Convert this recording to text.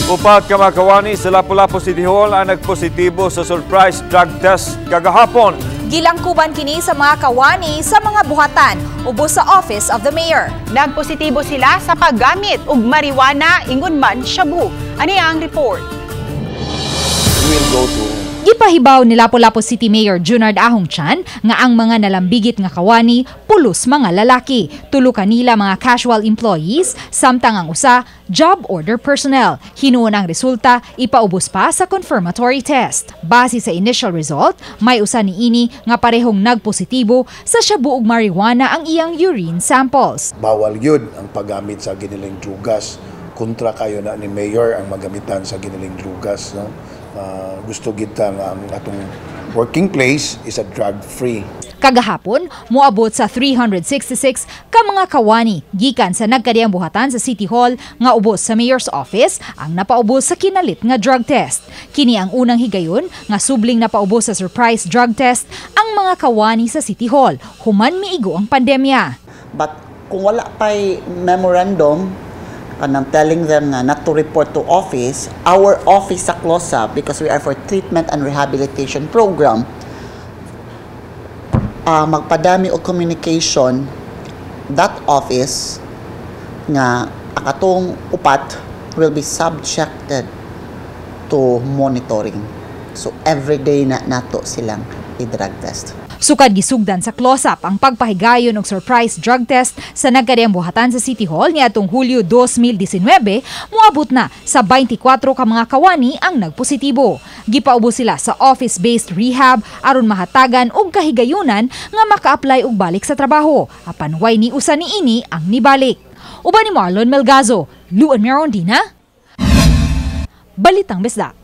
Upat ka mga kawani sa Lapu-Lapu City Hall ang nagpositibo sa surprise drug test kagahapon. Gilangkuban kini sa mga kawani sa mga buhatan ubos sa Office of the Mayor. Nagpositibo sila sa paggamit og marijuana ingon man shabu. Ani ang report? We'll go to Gipahibaw ni Lapu-Lapu City Mayor Junard Ahong Chan nga ang mga nalambigit nga kawani pulos mga lalaki. Tulo kanila mga casual employees samtang ang usa job order personnel. Hinuon ang resulta ipaubos pa sa confirmatory test. Base sa initial result, may usa niini nga parehong nagpositibo sa shabu ug marijuana ang iyang urine samples. Bawal yun ang paggamit sa giniling drugas. Kontra kayo na ni Mayor ang magamitan sa giniling drugas. No? Gusto kita nga ang atong working place is a drug-free. Kagahapon, moabot sa 366 ka mga kawani gikan sa nagkadiyang buhatan sa City Hall nga ubos sa Mayor's Office ang napaubos sa kinalit nga drug test. Kini ang unang higayon nga subling napaubos sa surprise drug test ang mga kawani sa City Hall human miigo ang pandemya. But kung wala pa'y memorandum, I'm telling them not to report to office, our office sa close-up, because we are for treatment and rehabilitation program, magpadami o communication, that office nga akatong upat will be subjected to monitoring. So every day na nato silang i-drug test. Sukad gisugdan sa close-up ang pagpahigayon og surprise drug test sa nagkadiyang buhatan sa City Hall niadtong Hulyo 2019, moabot na sa 24 ka mga kawani ang nagpositibo. Gipaubos sila sa office-based rehab aron mahatagan og kahigayunan nga maka-apply og balik sa trabaho. Apan way ni usa niini ang nibalik. Uban ni Marlon Melgazo, Luan Merondina, Balitang Bisdak.